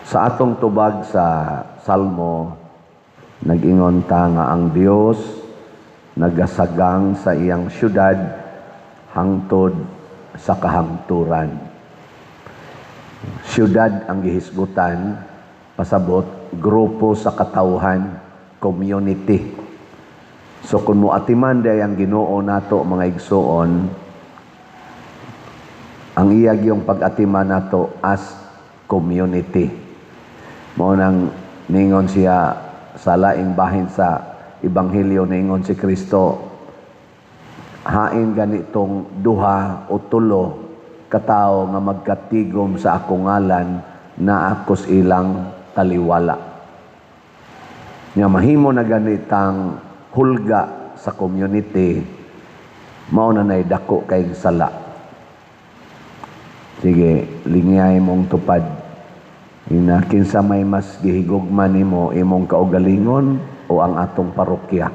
Sa atong tubag sa Salmo, nag-ingon ta nga ang Dios nagasagang sa iyang syudad hangtod sa kahangturan. Syudad ang gihisgutan, pasabot, grupo sa katawhan, community. So kung muatiman day ang Ginoo nato mga igsoon, ang iyag yung pag-atiman nato as community. Mao nang ningon siya sa laing bahin sa Ebanghelyo, ningon si Kristo, hain ganitong duha o tulo katao nga magkatigom sa akong ngalan na akos ilang taliwala. Nga mahimo na ganitang hulga sa community, mao na nay dako kay sala. Sige, lingay mong tupad. Ina kinsa may mas gihigugman nimo, imong kaugalingon o ang atong parokya.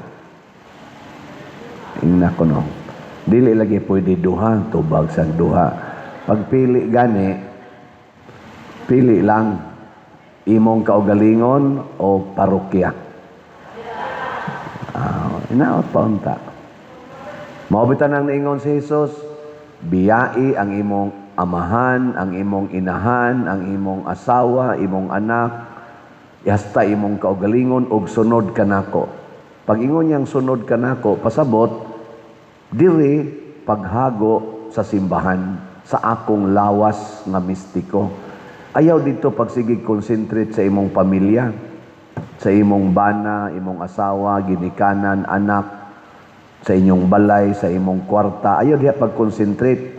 Ina kuno. Dili lagi pwede duha, tubag sa duha. Pagpili gani, pili lang imong kaugalingon o parokya. Inaot pa unta. Maubitan ang niingon si Jesus, biyai ang imong amahan, ang imong inahan, ang imong asawa, imong anak, hasta imong kaugalingon og sunod kanako. Pag ingon niyang sunod kanako, pasabot diri paghago sa simbahan sa akong lawas nga mistiko. Ayaw dito pagsigig concentrate sa imong pamilya, sa imong bana, imong asawa, ginikanan, anak, sa inyong balay, sa imong kwarta. Ayaw diha pag-concentrate.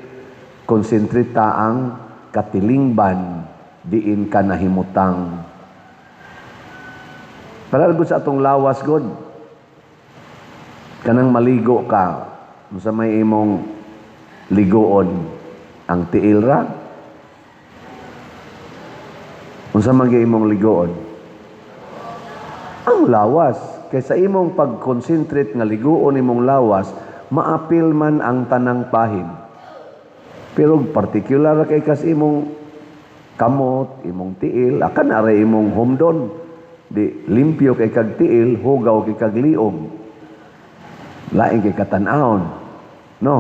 Konsentrita ang katilingban diin ka nahimutang. Palagod sa atong lawas, God. Kanang maligo ka, sa may imong ligoon, ang tiil ra. Unsa man imong ligoon? Ang lawas. Kaysa imong pag-concentrate nga ligoon imong lawas, maapil man ang tanang pahin. Pero particular kay kas imong kamot, imong tiil, akan are imong humdon. Di limpyo kay kag tiil, hugaw kay kag liog. Lain kay katan-aon. No.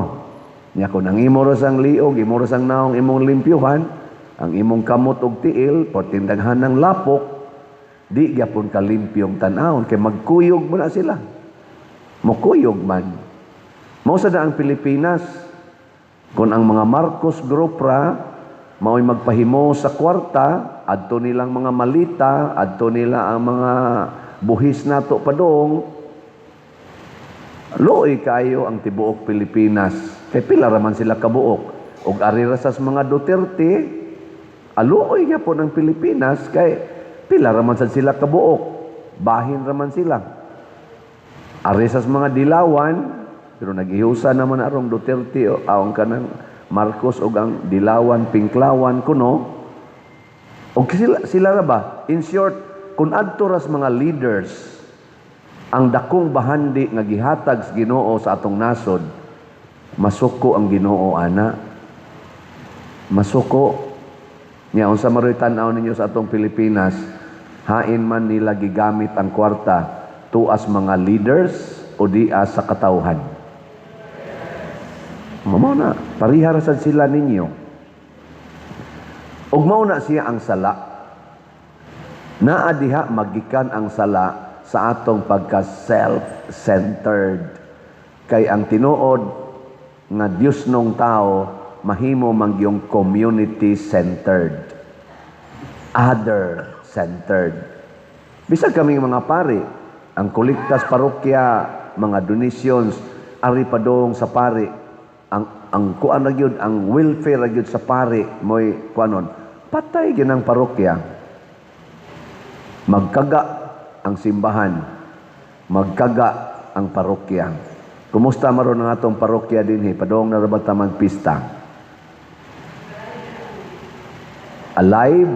Nya kun ang imo ra sang liog, imo ra sang naong imong limpyuhan, ang imong kamot og tiil, portindaghan ng lapok, di gyapon ka limpyong tan-aon kay magkuyog mo na sila. Mukuyog man. Mao sa ang Pilipinas. Kung ang mga Marcos group ra mao'y magpahimo sa kwarta, adto nilang mga malita, adto nila ang mga buhis nato padong, luoy kayo ang tibuok Pilipinas. Kay pila raman sila kabuok. Og ari ra sa mga Duterte, aluoy nga po ng Pilipinas kay pila raman sad sila kabuok. Bahin raman sila. Ari sa mga Dilawan, pero nag-ihusa naman arong Duterte o aong kanang Marcos o ang Dilawan, Pinklawan kuno. O sila ra ba? In short, kung adto ras mga leaders ang dakong bahandi nga gihatag sa Ginoo sa atong nasod, masuko ang Ginoo ana. Masuko. Nya unsa maroy tan-aw ninyo sa atong Pilipinas, hain man nila gigamit ang kwarta tuas mga leaders o dias sa katawhan. Mao na, pariharasan sila ninyo. Ug mao na siya ang sala. Naa diha magikan ang sala sa atong pagka self-centered. Kay ang tinuod nga Dios nung tao mahimo mangyong community-centered. Other-centered. Bisag kaming mga pari, ang kolektas parokya, mga donations, ari padong sa pari, ang kuan ra gyud, ang welfare ra gyud sa pari moy kuanon patay ginang parokya, magkaga ang simbahan, magkaga ang parokya. Kumusta maron ang atong parokya dinhi? Padong na ra ba ta magpista? Alive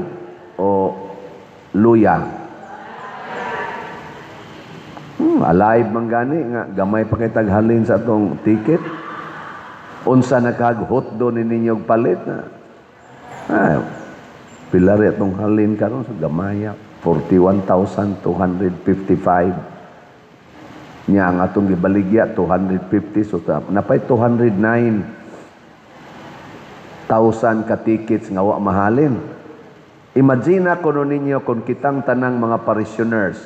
o luya? Alive man gani nga gamay pa kay taghalin sa atong ticket. Unsa nakaghot do ni ninyong palit na. Pila rin itong halin karon sa gamaya, 41,255. Nya ang atong gibaligya, 250. So, napay 209,000 ka tickets nga wa mahalin. Imagine kuno ninyo kung kitang tanang mga parishioners,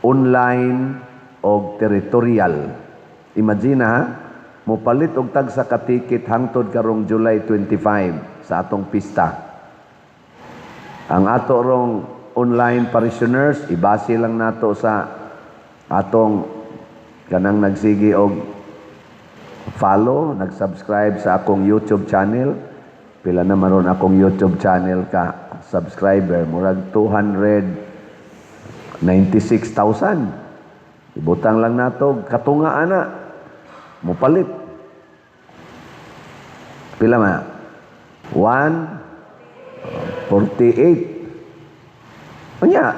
online o territorial. Imagine ha, mupalit og tag sa ka ticket hangtod karong July 25 sa atong pista. Ang ato rong online parishioners, ibase lang nato sa atong kanang nagsigi og follow, nag-subscribe sa akong YouTube channel. Pila na maron akong YouTube channel ka subscriber, murag 296,000. Ibutang lang nato katunga ana mupalit. Pila ma? 148. Anya,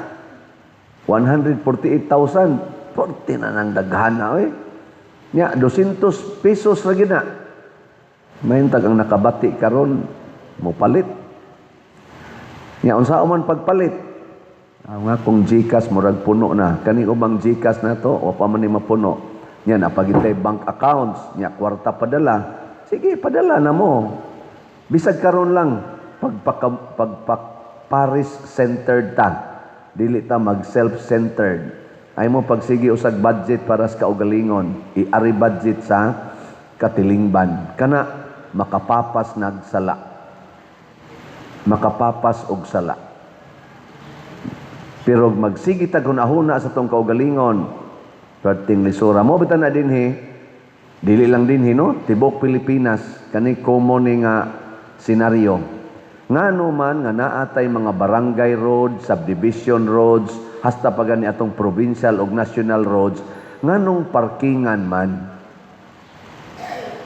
148,000. 40 na nang daghana, eh. Nya, 200 pesos lagi na. Mayintag ang nakabati karon mo palit. Nya, unsa man pagpalit? Nga kung GCash, murag puno na. Kani ubang GCash na to, o pa man ni mapuno. Nya, napagitay bank accounts. Nya, kwarta padala. Sige, padala na mo. Bisag karon lang, Paris-centered ta. Dili ta mag-self-centered. Ay mo pagsigi usag budget para sa kaugalingon. I-ari budget sa katilingban. Kana, makapapas nagsala. Makapapas og sala. Pero magsigi tag hunahuna sa tong kaugalingon. Perting lisura. Mo bitan na dinhi. Dili lang dinhi, no? Tibok Pilipinas. Kani common ni nga senaryo. Ngano man nga naatay mga barangay roads, subdivision roads, hasta pa gani atong provincial ug national roads, nganong parkingan man.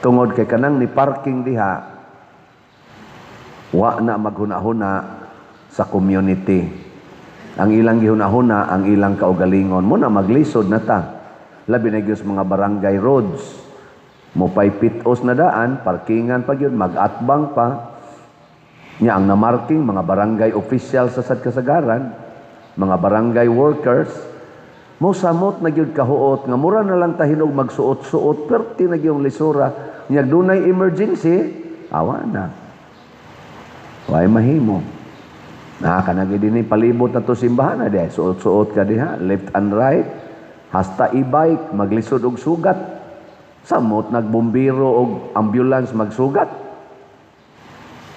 Tungod kay kanang ni parking diha, wa na maghuna-huna sa community. Ang ilang gihuna-huna, ang ilang kaugalingon, mo na maglisod na ta. Labi na gyud mga barangay roads. Mo pay pitos na daan, parkingan pa gyud, mag-atbang pa. Nya ang namarking mga barangay officials sa sad kasagaran, mga barangay workers, mo samot na gyud kahuot nga mura na lang ta hinog magsuot-suot perti na gyud lisura. Nya dunay emergency, awa na. Way mahimo. Kanagi dinhi palibot na to simbahan na di, suot-suot ka diha, left and right, hasta e-bike maglisod og sugat. Samot nagbombero og ambulance magsugat.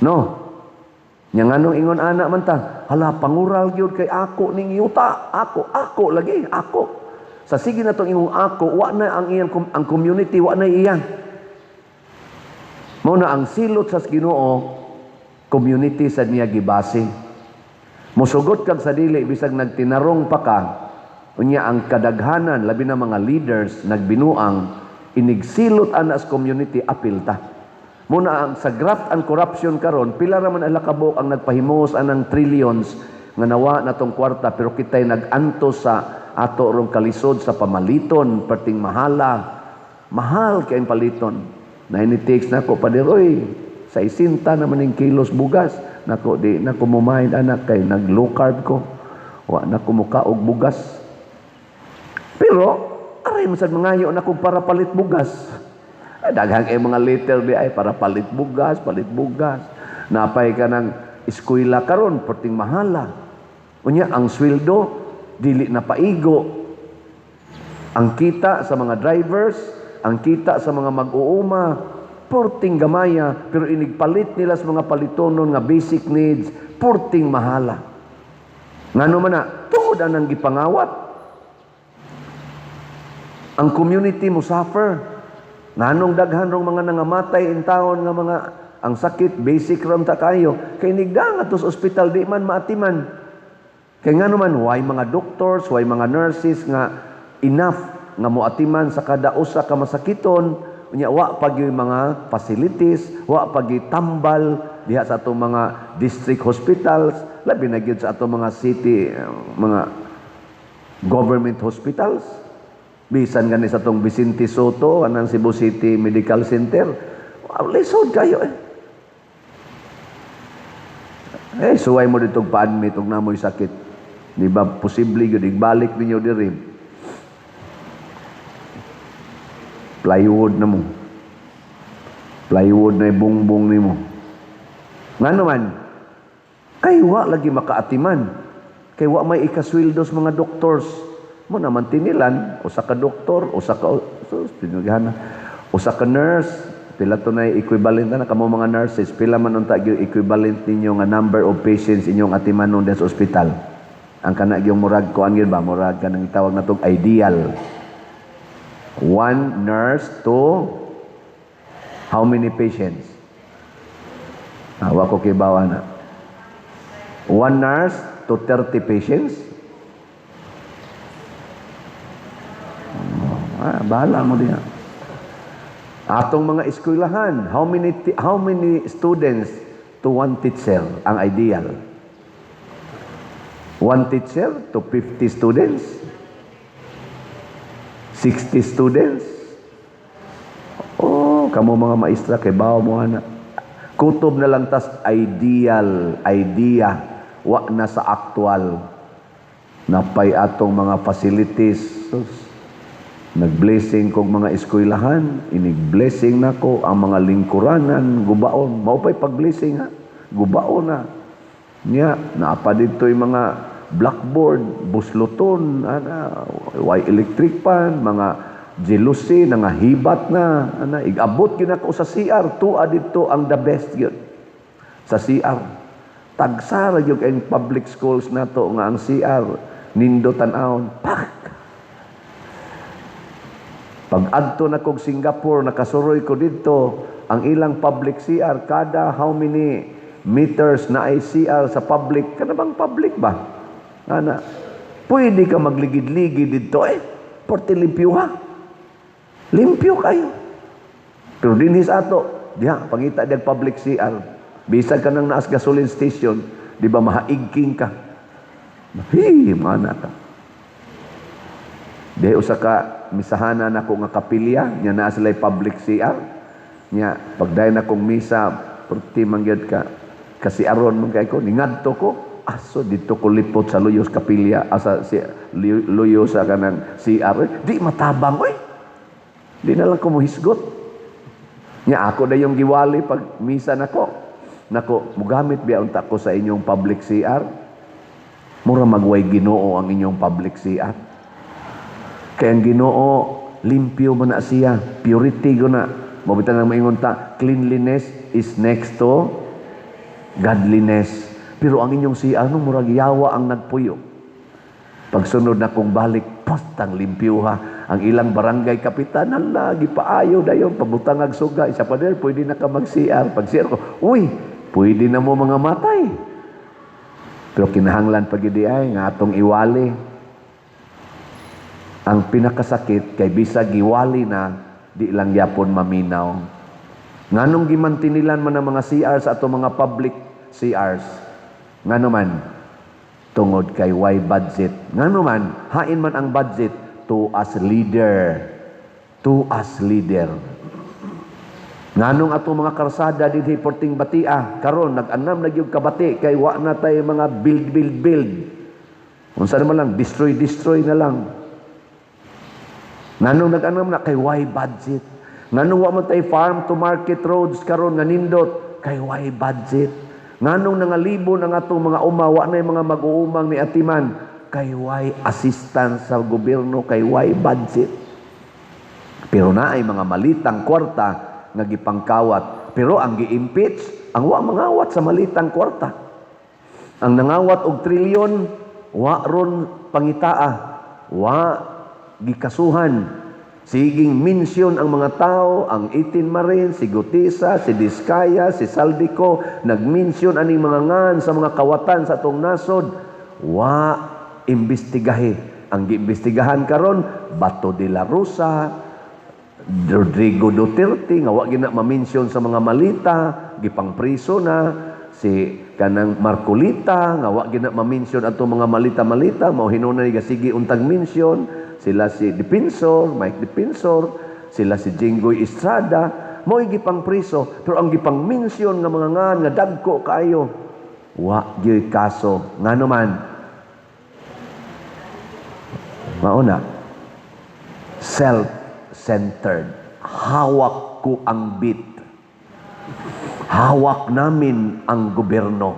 No. Nya nganong ingon ana man ta, hala pangural gyud kay ako ning yuta, ako lagi, ako. Sa sige na tong imong ako, wa na ang iyang ang community, wa na iyang. Mao na ang silot sa Ginoo, community sa niya gibase. Musugot kag sa dili bisag nagtinarong pa ka, unya ang kadaghanan labi na mga leaders nagbinuang inigsilot ana sa community apil ta. Muna ang sa graft and corruption karon, pila raman ang lakabok ang nagpahimos anang trillions nga nawa natong kwarta pero kitay nag-anto sa ato rong kalisod sa pamaliton perting mahal kay ang paliton. Na ini-takes nako padiroy sa isinta naman ning kilos bugas nako di na kumumain anak kay nag-low carb ko wa na kumuka og bugas. Pero aray man sad mangayo nako para palit bugas. Daghang mga liter di ay para palit bugas. Napay ka ng eskwela karon perting mahala. Unya ang sweldo dili na paigo. Ang kita sa mga drivers, ang kita sa mga mag-uuma, perting gamaya, pero inigpalit nila sa mga palitonon nga basic needs, perting mahala. Ngano man na, tuod anang gipangawat. Ang community mo suffer. Nganong daghan rong mga nangamatay in taon nga mga ang sakit basic ram ta kayo kay nigda nga to sa ospital di man maatiman. Kay ngano man way mga doctors, way mga nurses nga enough nga moatiman sa kada usa ka masakiton, unya wa pag yung mga facilities, wa pag tambal diha sa atong mga district hospitals, labi na gyud sa atong mga city mga government hospitals. Bisan gani sa tong Vicente Soto, anang Cebu City Medical Center, lisod kayo eh. Suway mo dito pa-admit og namoy sakit. Di ba posible gyud ibalik ninyo diri. Plywood na mo. Plywood na bungbong nimo. Ngano man? Kay wa lagi makaatiman. Kay wa may ikasweldos mga doctors. Mo naman tinilan, usa ka doktor, usa ka nurse, pila to na equivalent na kamo mga nurses, pila man unta gyud equivalent ninyo nga number of patients inyong atimanon sa ospital. Ang kana gyud murag ko ang ba, murag kanang tawag natong ideal. One nurse to how many patients? Wa ko kibawa na. One nurse to 30 patients. Bahala mo diha. Atong mga eskwelahan, how many students to one teacher ang ideal? One teacher to 50 students? 60 students? Kamo mga maestra kay bawo mo ana. Kutob na lang tas idea, wa na sa actual. Napay atong mga facilities. Nag-blessing kog mga eskwelahan, inig-blessing nako ang mga lingkuranan, gubaon. Mao pay pag-blessing ha. Gubaon na. Nya, naapa dito yung mga blackboard, busluton, way electric pan, mga jealousy, nga hibat na, igabot yun ako sa CR, tuwa dito ang the best yun. Sa CR. Tagsara yun ang public schools na to, nga ang CR, nindo tanawon, pak! Pag adto na kog Singapore, nakasuroy ko dito, ang ilang public CR, kada how many meters na ay CR sa public, kada bang public ba? Pwede ka magligid-ligid dito porte limpyo ha. Limpyo kayo. Pero dinis ato, diha, pangita diag public CR, bisag ka nang naas gasoline station, di ba mahaigking ka? Mana ka. Di usa ka misahana na ko nga kapilya, nya naa sila public CR. Nya pagdayon akong misa, perti mangyad ka kasi aron man kay ko ningadto ko, aso dito ko lipot sa luyos kapilya, asa si luyos sa kanang CR. Di matabang Di na lang ko mohisgot. Nya ako na yung giwali pag misa nako. Nako, mugamit biya unta ko sa inyong public CR. Mura magway Ginoo ang inyong public CR. Kaya ang Ginoo, limpyo mo na siya. Purity ko na. Mabitan lang maingon ta, cleanliness is next to godliness. Pero ang inyong siya, murag yawa ang nagpuyo. Pagsunod na kong balik, postang limpyo ha. Ang ilang barangay kapitan, lagi paayo dayon, pabutang agsuga. Isa pa din, pwede na ka mag-CR. Pag-CR ko, uy, pwede na mo mga matay. Pero kinahanglan pag-idi ay, nga atong iwali. Ang pinakasakit kay bisag giwali na di lang yapon maminaw. Nganong gimantinilan man ang mga CRs ato mga public CRs? Ngano man tungod kay why budget. Ngano man hain man ang budget to as leader. To as leader. Nganong ato mga karsada dinhi porting batia karon nag-anam na gyud kabati kay wa na tay mga build. Unsa naman lang destroy na lang. Nganong nag-anam na kay why budget? Nganong wa man tay farm to market roads karon nga nindot kay why budget? Nganong nangalibon ang atong mga umawa na mga mag-uumang ni atiman kay why assistance sa gobyerno kay why budget? Pero naay mga malitang kwarta nga gipangkawat. Pero ang gi-impeach ang wa mangawat sa malitang kwarta. Ang nangawat og trilyon wa ron pangitaa, wa gikasuhan. Siging minsyon ang mga tao, ang Itin Marin, si Gutisa, si Diskaya, si Saldico, nagminsyon aning mga ngan sa mga kawatan sa atong nasod. Wa imbestigahe. Ang giimbestigahan karon Bato de la Rosa, Rodrigo Duterte, nga wa gina maminsyon sa mga malita, gipangpriso na si kanang Marcolita, nga wa gina maminsyon ato mga malita-malita, mao hinunay gasigi untag minsyon. Sila si Defensor, Mike Defensor, sila si Jinggoy Estrada, mo gipang priso, pero ang gipang minsyon nga mga ngan nga dagko kayo Wa gyud kaso ngano man. Mauna, self-centered. Hawak ko ang bit. Hawak namin ang gobyerno.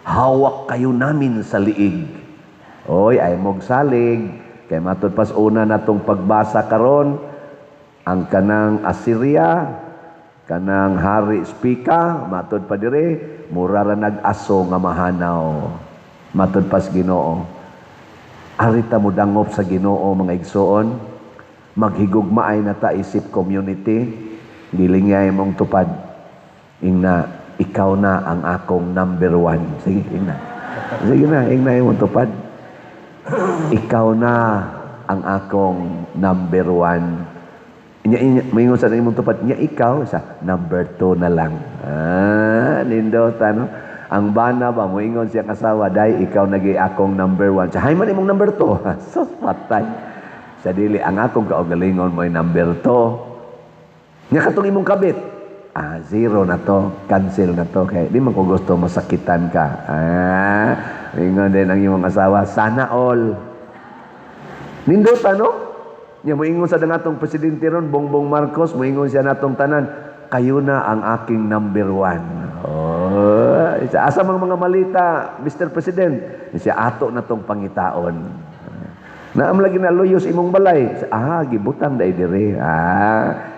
Hawak kayo namin sa liig. Oy, ay mog salig. Kay matud pas una natong pagbasa karon, ang kanang Assyria, kanang hari Spika, matud pa dire, mura ra nag-aso nga mahanaw. Matud pas Ginoo. Arita mo dangop sa Ginoo mga igsoon, maghigugmaay na ta isip community, gilingay mong tupad. Ingna, ikaw na ang akong number 1. Sige, ingna. Sige na, ingna mong tupad. Ikaw na ang akong number 1. Mayingon sa imong tupad, niya ikaw, sa number 2 na lang. Nindot, ano? Ang bana ba, moingon siya kasawa, day, ikaw nagi akong number 1. Siya, hay man imong number 2. So, patay. Sa dili, ang akong kaugalingon mo ay number 2. Nga katong imong kabit. 0 na to. Cancel na to. Kaya di man ko gusto masakitan ka. Moingon din ang imong asawa, sana all. Nindot, ano? Nga moingon sa dangatong presidente ron, Bongbong Marcos, moingon siya natong tanan, kayo na ang aking number 1. Asa mga malita, Mr. President, siya ato na tong pangitaon. Naam lagi na luyos imong balay. Gibutang day dire.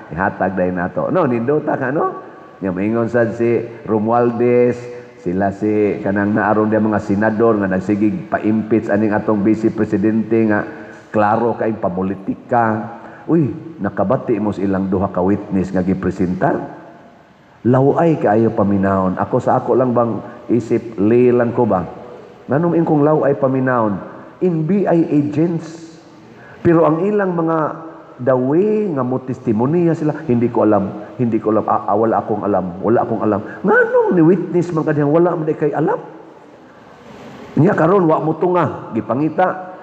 Ihatag day nato. No, nindota ka, no? Nga maingon sad si Romualdez, sila si kanang naaron dia mga senador nga nagsigig pa-impeach aning atong vice presidente nga klaro kay papolitika. Uy, nakabati mo sa ilang duha ka witness nga gipresentar. Laway kaayo paminahon. Ako sa ako lang bang isip, lang ko ba? Nganong ingkong laway paminahon? NBI agents. Pero ang ilang mga dawe nga mo testimonya sila, hindi ko alam. Wala akong alam. Nganong ni witness man kadiyang wala man kay alam? Nya karon wa mo tunga, gipangita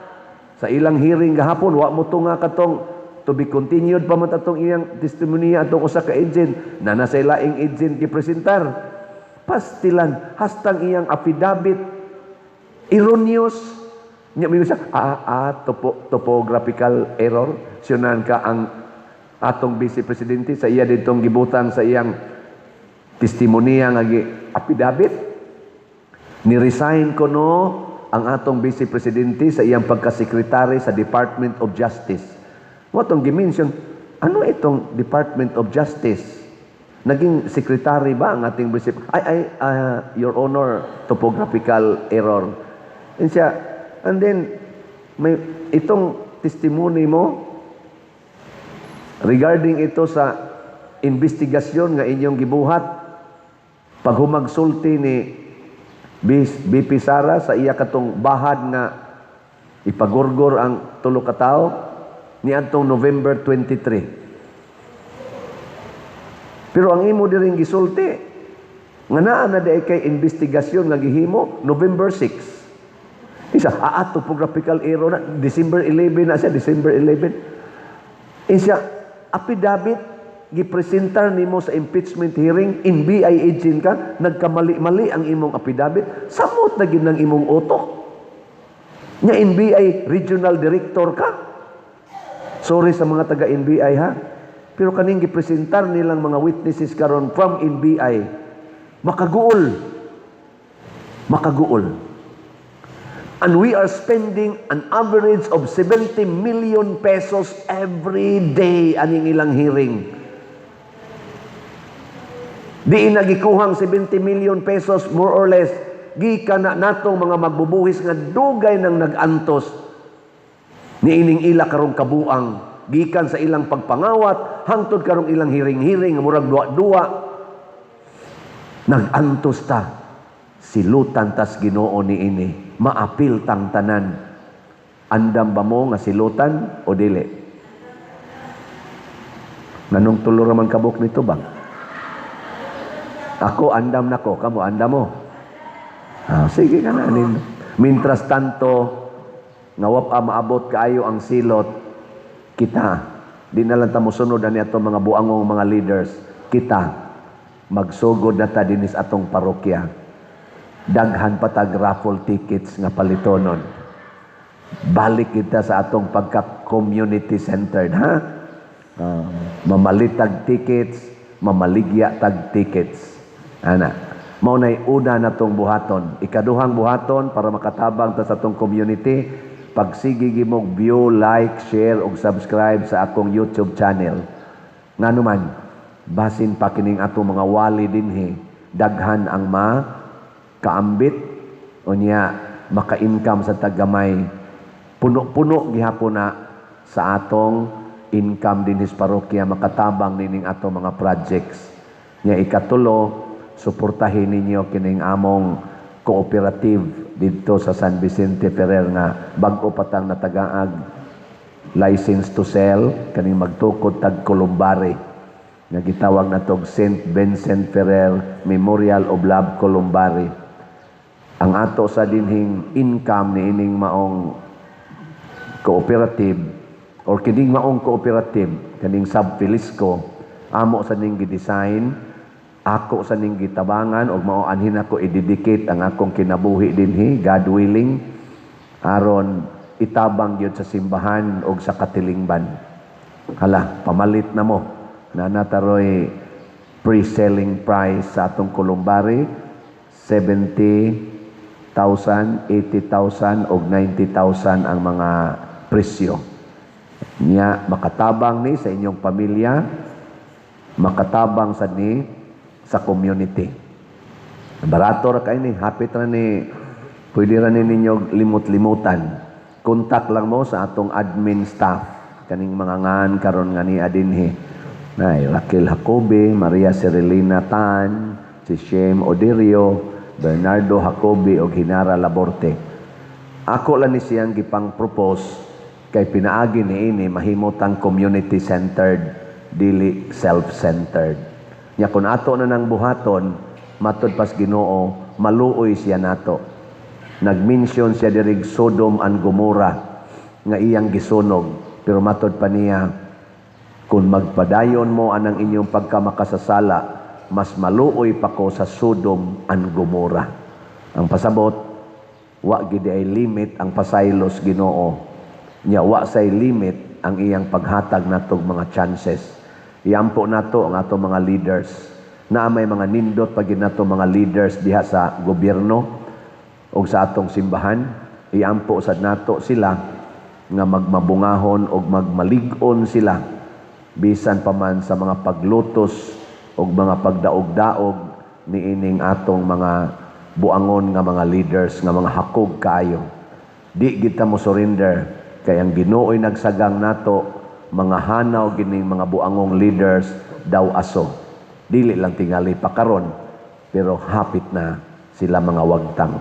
sa ilang hearing gahapon, wa mo tunga katong to be continued pa man atong iyang testimonya atong usa ka agent na nasa laing agent gipresentar. Pastilan hastang iyang affidavit erroneous. Nya mi sa topographical error. Sunan ka ang atong vice presidente sa iya ditong gibutang sa iyang testimonya nga affidavit. Ni-resign ko no ang atong vice presidente sa iyang pagkasekretary sa Department of Justice. Watong gimension, ano itong Department of Justice? Naging secretary ba ang ating vice? Your Honor, topographical error. And then, may itong testimony mo regarding ito sa investigasyon nga inyong gibuhat pag humagsulti ni BP Sara sa iya katong bahad nga ipagurgor ang tulo ka tawo ni atong November 23. Pero ang imo diring gisulti nga naa na day kay investigasyon nga gihimo November 6. Isa topographical error na December 11 na siya, December 11. Isa affidavit gipresentar nimo sa impeachment hearing, NBI agent ka, nagkamali-mali ang imong affidavit, samot na gid ng imong utok. Nya NBI regional director ka. Sorry sa mga taga-NBI ha. Pero kaning gipresentar nilang mga witnesses karon from NBI, makaguol. And we are spending an average of 70 million pesos every day aning ilang hearing. Di nagikuhang 70 million pesos more or less gikan na natong mga magbubuhis nga dugay nang nag-antos niining ila karong kabuang gikan sa ilang pagpangawat hangtod karong ilang hiring-hiring murag duwa-duwa nag-antos ta silutan tas Ginoo niini maapil tang tanan. Andam ba mo nga silutan o dili? Nanong tulo raman kabuk nito bang? Ako andam nako, kamo andam mo. Sige ka na nin. Mintras tanto nga wa maabot kaayo ang silot, kita di na lang ta mosunod ani atong mga buangong mga leaders, kita magsugod na ta dinis atong parokya. daghan patag raffle tickets nga palitonon. Balik kita sa atong pagka-community centered, ha? Mamalitag tickets, mamaligya tag tickets. Ana, mao nay una natong buhaton. Ikaduhang buhaton para makatabang ta sa atong community, pagsigi gimog view, like, share ug subscribe sa akong YouTube channel. Nganuman, basin pa kining atong mga wali dinhi, daghan ang kaambit unya maka-income sa tagamay. Puno-puno gihapon na sa atong income din his parokya, makatabang nining ato mga projects. Nya ikatulo, suportahin ninyo kining among cooperative dito sa San Vicente Ferrer nga bag-o patang natagaag license to sell kaning magtukod tag Columbari nga gitawag natog St. Vincent Ferrer Memorial of Love Columbari. Ang ato sa dinhing income ni ining maong cooperative or kining maong cooperative, kaning sub-Filisco, amo sa ning gi-design, ako sa ning gitabangan, o mao anhin ako i-dedicate ang akong kinabuhi dinhi, God willing, aron itabang yun sa simbahan o sa katilingban. Hala, pamalit na mo. Nanataroy pre-selling price sa atong Columbari, 70,000, 80,000 o 90,000 ang mga presyo. Niya makatabang ni sa inyong pamilya, makatabang sa ni sa community. Barato ra kay ni, hapit ra ni, pwede ra ni ninyo limot-limutan. Kontak lang mo sa atong admin staff kaning mga ngan karon nga ni adinhi. Nay Raquel Jacobe, Maria Cirilina Tan, si Shem Odirio, Bernardo Jacobe ug Hinara Laborte. Ako lang ni siyang gipang propose kay pinaagi niini mahimutang community-centered, dili self-centered. Nya kun ato na nang buhaton, matud pas Ginoo, maluoy siya nato. Nag-mention siya dirig Sodom and Gomorrah nga iyang gisunog, pero matud pa niya, kung magpadayon mo anang inyong pagkamakasasala, mas maluoy pa ko sa Sodom and Gomorrah. Ang pasabot, wa gid ay limit ang pasaylos Ginoo. Nya wa say limit ang iyang paghatag natog mga chances. Iampo nato ang ato mga leaders. Na may mga nindot pag nato mga leaders diha sa gobyerno o sa atong simbahan. Iampo sad nato sila nga magmabungahon o magmalig-on sila bisan pa man sa mga paglutos o mga pagdaog-daog ni ining atong mga buangon nga mga leaders nga mga hakog kaayo. Di kita mo surrender. Kaya ang Ginoo'y nagsagang nato, mga hanaw gining mga buangong leaders daw aso. Dili lang tingali pa karon, pero hapit na sila mga wagtang.